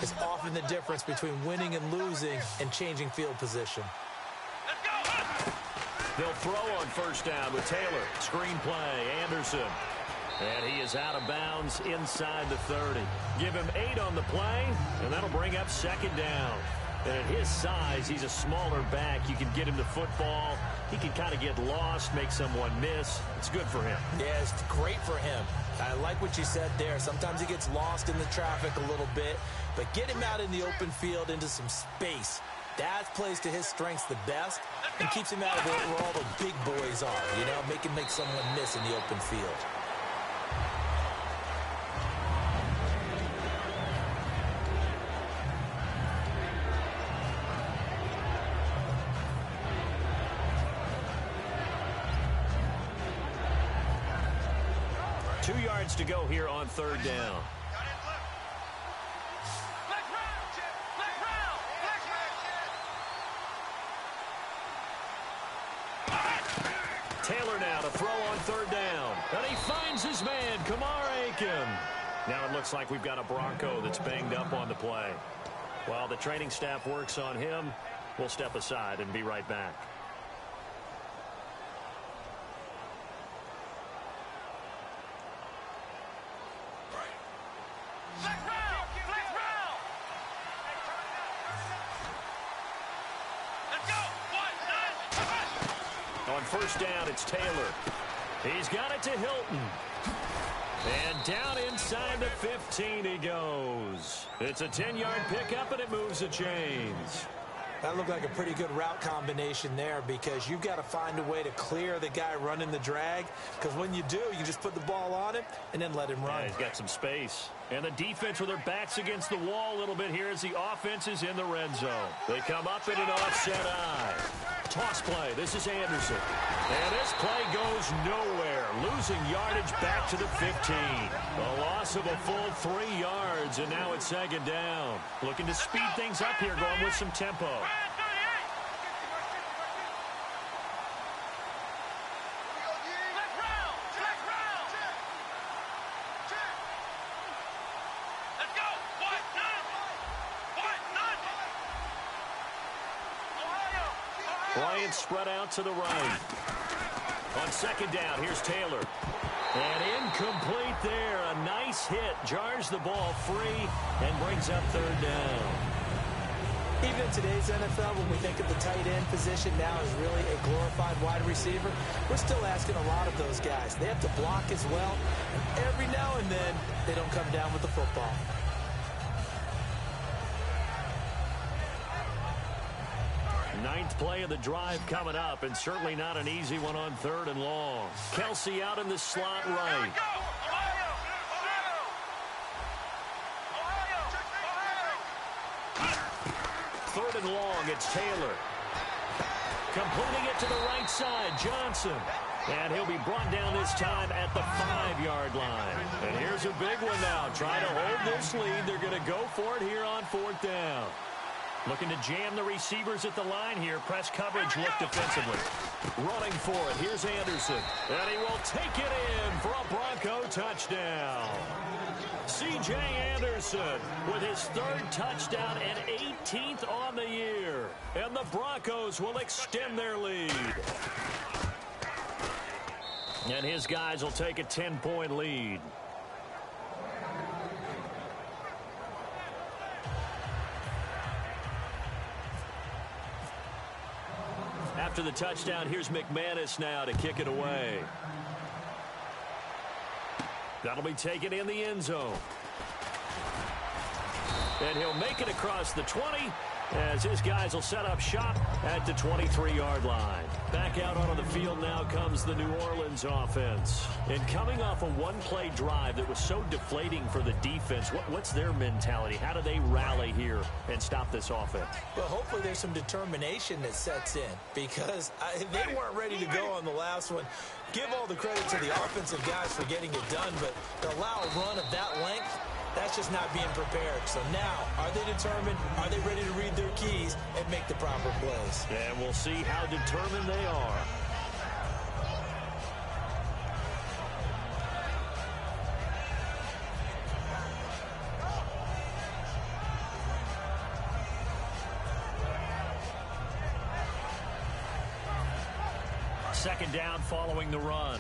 is often the difference between winning and losing and changing field position. They'll throw on first down with Taylor. Screen play, Anderson. And he is out of bounds inside the 30. Give him 8 on the play, and that'll bring up 2nd down. And at his size, he's a smaller back. You can get him to football. He can kind of get lost, make someone miss. It's good for him. Yeah, it's great for him. I like what you said there. Sometimes he gets lost in the traffic a little bit, but get him out in the open field into some space. That plays to his strengths the best and keeps him out of where all the big boys are, you know, make someone miss in the open field. Two yards to go here on 3rd down. Taylor now to throw on 3rd down. And he finds his man, Kamar Aiken. Now it looks like we've got a Bronco that's banged up on the play. While the training staff works on him, we'll step aside and be right back. On first down, it's Taylor. He's got it to Hilton. And down inside the 15 he goes. It's a 10-yard pickup, and it moves the chains. That looked like a pretty good route combination there because you've got to find a way to clear the guy running the drag, because when you do, you just put the ball on him and then let him run. Yeah, he's got some space. And the defense with their backs against the wall a little bit here as the offense is in the red zone. They come up in an offset eye. Toss play. This is Anderson. And this play goes nowhere. Losing yardage back to the 15. A loss of a full 3 yards, and now it's second down. Looking to speed things up here, going with some tempo. Bryant spread out to the right. On second down, here's Taylor. And incomplete there. A nice hit. Jars the ball free and brings up third down. Even in today's NFL, when we think of the tight end position now as really a glorified wide receiver, we're still asking a lot of those guys. They have to block as well. And every now and then, they don't come down with the football. Ninth play of the drive coming up, and certainly not an easy one on third and long. Kelsey out in the slot right. Third and long, it's Taylor. Completing it to the right side, Johnson. And he'll be brought down this time at the 5-yard line. And here's a big one now. Trying to hold this lead. They're going to go for it here on fourth down. Looking to jam the receivers at the line here. Press coverage look defensively. Running for it. Here's Anderson. And he will take it in for a Bronco touchdown. C.J. Anderson with his third touchdown and 18th on the year. And the Broncos will extend their lead. And his guys will take a 10-point lead. After the touchdown, here's McManus now to kick it away. That'll be taken in the end zone. And he'll make it across the 20 as his guys will set up shop at the 23-yard line. Back out onto the field now comes the New Orleans offense. And coming off a one-play drive that was so deflating for the defense, what's their mentality? How do they rally here and stop this offense? Well, hopefully there's some determination that sets in because they weren't ready to go on the last one. Give all the credit to the offensive guys for getting it done, but to allow a run of that length, that's just not being prepared. So now, are they determined? Are they ready to read their keys and make the proper plays? And we'll see how determined they are. Second down following the run.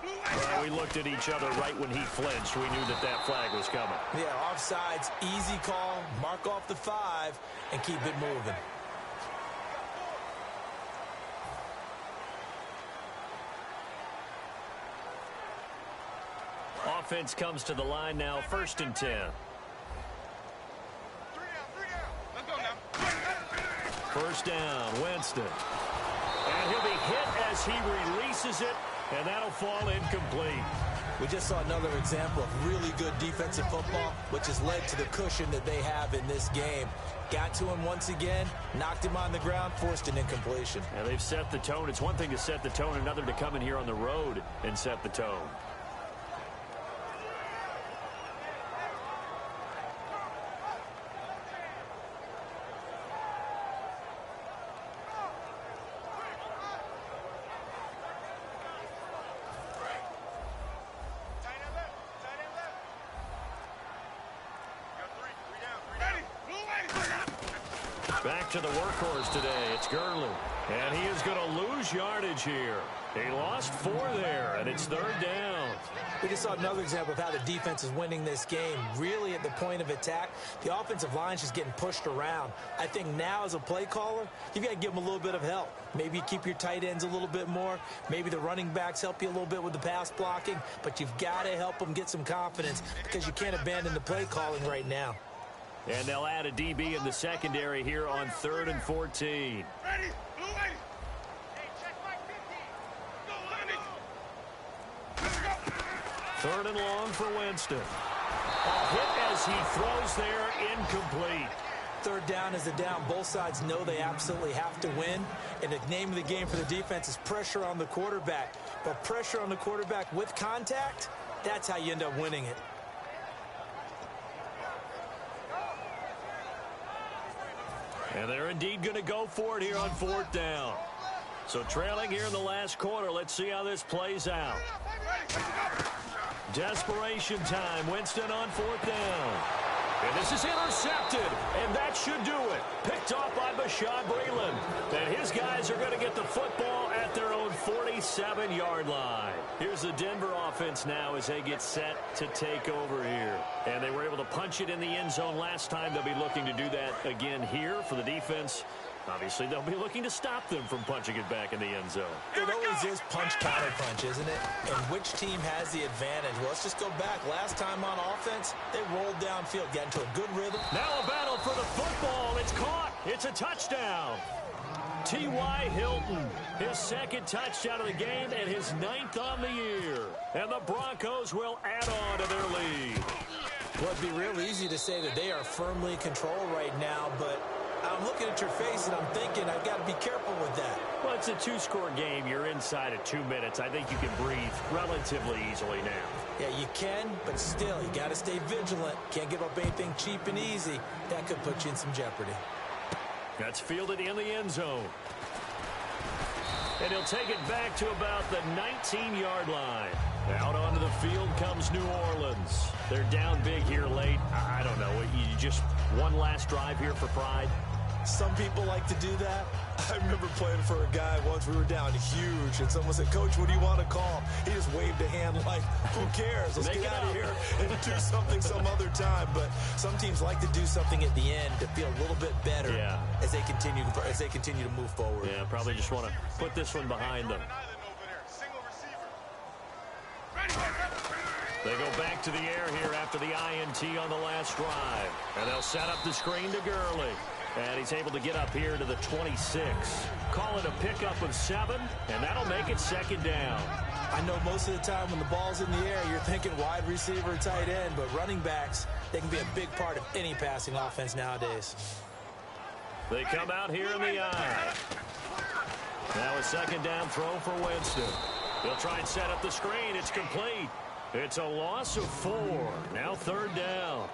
Well, we looked at each other right when he flinched. We knew that that flag was coming. Yeah, offsides, easy call, mark off the 5, and keep it moving. Offense comes to the line now, 1st and 10. First down, Winston. And he'll be hit as he releases it, and that'll fall incomplete. We just saw another example of really good defensive football, which has led to the cushion that they have in this game. Got to him once again, knocked him on the ground, forced an incompletion. And they've set the tone. It's one thing to set the tone, another to come in here on the road and set the tone. Back to the workhorse today. It's Gurley. And he is going to lose yardage here. He lost 4 there, and it's 3rd down. We just saw another example of how the defense is winning this game. Really at the point of attack, the offensive line is just getting pushed around. I think now as a play caller, you've got to give them a little bit of help. Maybe you keep your tight ends a little bit more. Maybe the running backs help you a little bit with the pass blocking. But you've got to help them get some confidence because you can't abandon the play calling right now. And they'll add a DB in the secondary here on 3rd and 14. Ready? Blue lady. Hey, check my 50. Go, 3rd and long for Winston. A hit as he throws there, incomplete. 3rd down is the down. Both sides know they absolutely have to win. And the name of the game for the defense is pressure on the quarterback. But pressure on the quarterback with contact, that's how you end up winning it. And they're indeed going to go for it here on 4th down. So trailing here in the last quarter. Let's see how this plays out. Desperation time. Winston on 4th down. And this is intercepted. And that should do it. Picked off by Bashaud Breeland. And his guys are going to get the football at their own 47-yard line. Here's the Denver offense now as they get set to take over here. And they were able to punch it in the end zone last time. They'll be looking to do that again here for the defense. Obviously, they'll be looking to stop them from punching it back in the end zone. It always is punch-counter-punch, isn't it? And which team has the advantage? Well, let's just go back. Last time on offense, they rolled downfield, got into a good rhythm. Now a battle for the football. It's caught. It's a touchdown. T.Y. Hilton, his 2nd touchdown of the game and his 9th on the year. And the Broncos will add on to their lead. Well, it'd be real easy to say that they are firmly in control right now, but I'm looking at your face and I'm thinking I've got to be careful with that. Well, it's a 2-score game. You're inside of 2 minutes. I think you can breathe relatively easily now. Yeah, you can, but still, you got to stay vigilant. Can't give up anything cheap and easy. That could put you in some jeopardy. That's fielded in the end zone. And he'll take it back to about the 19-yard line. Out onto the field comes New Orleans. They're down big here late. I don't know. You just one last drive here for pride? Some people like to do that. I remember playing for a guy once. We were down huge, and someone said, "Coach, what do you want to call?" He just waved a hand like, "Who cares? Let's get out of here and do something some other time." But some teams like to do something at the end to feel a little bit better as they continue to move forward. Yeah, probably just want to put this one behind them. They go back to the air here after the INT on the last drive. And they'll set up the screen to Gurley. And he's able to get up here to the 26. Call it a pickup of 7, and that'll make it 2nd down. I know most of the time when the ball's in the air, you're thinking wide receiver, tight end, but running backs, they can be a big part of any passing offense nowadays. They come out here in the eye. Now a 2nd down throw for Winston. He'll try and set up the screen. It's complete. It's a loss of 4. Now 3rd down.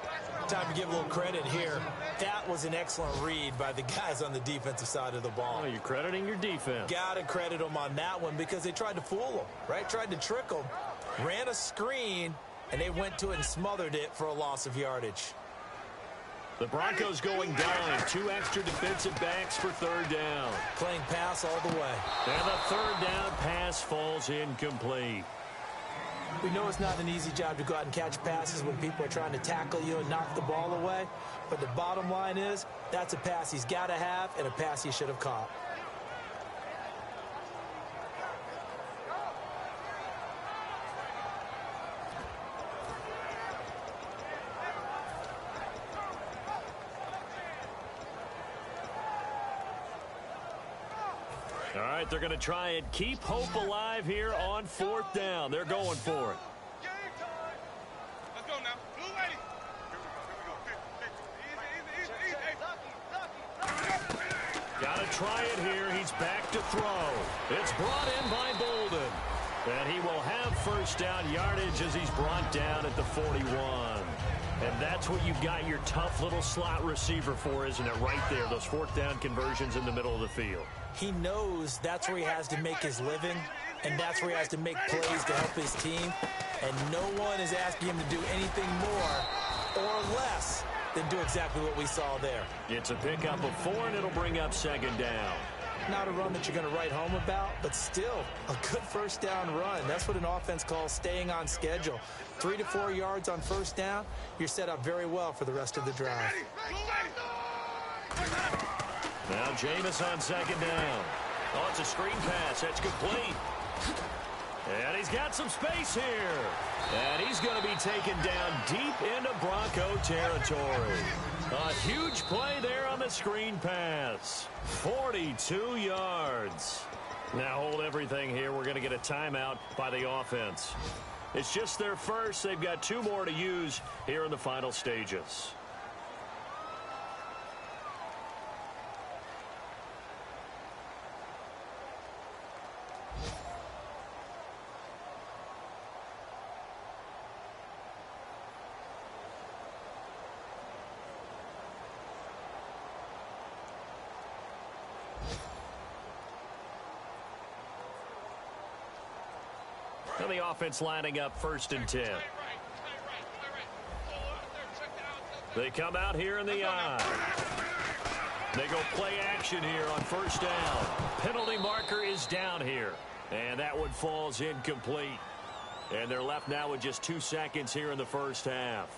Time to give a little credit here. That was an excellent read by the guys on the defensive side of the ball. Oh, you're crediting your defense. Got to credit them on that one because they tried to fool them, right? Tried to trick them. Ran a screen, and they went to it and smothered it for a loss of yardage. The Broncos going down. 2 extra defensive backs for 3rd down. Playing pass all the way. And the 3rd down pass falls incomplete. We know it's not an easy job to go out and catch passes when people are trying to tackle you and knock the ball away. But the bottom line is, that's a pass he's got to have and a pass he should have caught. All right, they're going to try and keep hope alive here on 4th down. They're going for it. Let's go now. Blue lady. Got to try it here. He's back to throw. It's brought in by Bolden. And he will have 1st down yardage as he's brought down at the 41. And that's what you've got your tough little slot receiver for, isn't it? Right there, those 4th down conversions in the middle of the field. He knows that's where he has to make his living, and that's where he has to make plays to help his team. And no one is asking him to do anything more or less then do exactly what we saw there. It's a pickup of 4, and it'll bring up second down. Not a run that you're going to write home about, but still a good first down run. That's what an offense calls staying on schedule. 3 to 4 yards on first down, you're set up very well for the rest of the drive. Now Jameis on second down. Oh, it's a screen pass. That's complete. And he's got some space here. And he's going to be taken down deep into Bronco territory. A huge play there on the screen pass. 42 yards. Now hold everything here. We're going to get a timeout by the offense. It's just their first. They've got 2 more to use here in the final stages. And the offense lining up 1st and 10. They come out here in the eye. They go play action here on 1st down. Penalty marker is down here. And that one falls incomplete. And they're left now with just 2 seconds here in the first half.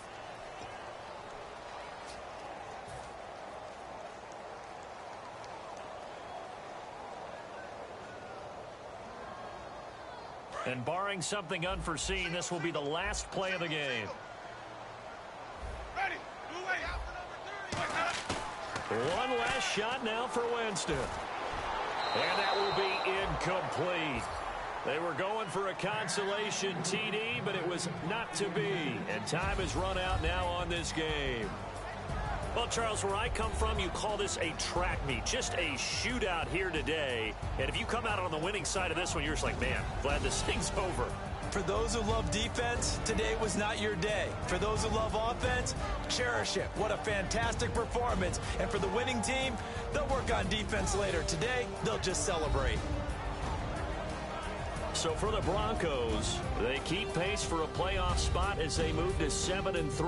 And barring something unforeseen, this will be the last play of the game. Ready. One last shot now for Winston. And that will be incomplete. They were going for a consolation TD, but it was not to be. And time has run out now on this game. Well, Charles, where I come from, you call this a track meet, just a shootout here today. And if you come out on the winning side of this one, you're just like, man, glad this thing's over. For those who love defense, today was not your day. For those who love offense, cherish it. What a fantastic performance. And for the winning team, they'll work on defense later. Today, they'll just celebrate. So for the Broncos, they keep pace for a playoff spot as they move to 7-3.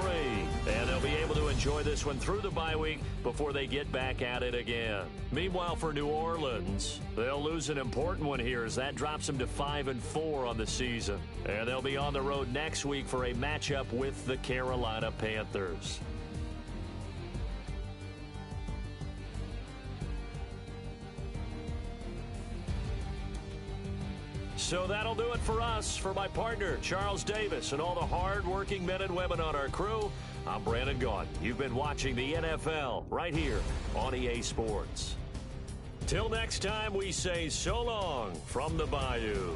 And they'll be able to enjoy this one through the bye week before they get back at it again. Meanwhile, for New Orleans, they'll lose an important one here as that drops them to 5-4 on the season. And they'll be on the road next week for a matchup with the Carolina Panthers. So that'll do it for us. For my partner, Charles Davis, and all the hard-working men and women on our crew, I'm Brandon Gaudin. You've been watching the NFL right here on EA Sports. Till next time, we say so long from the Bayou.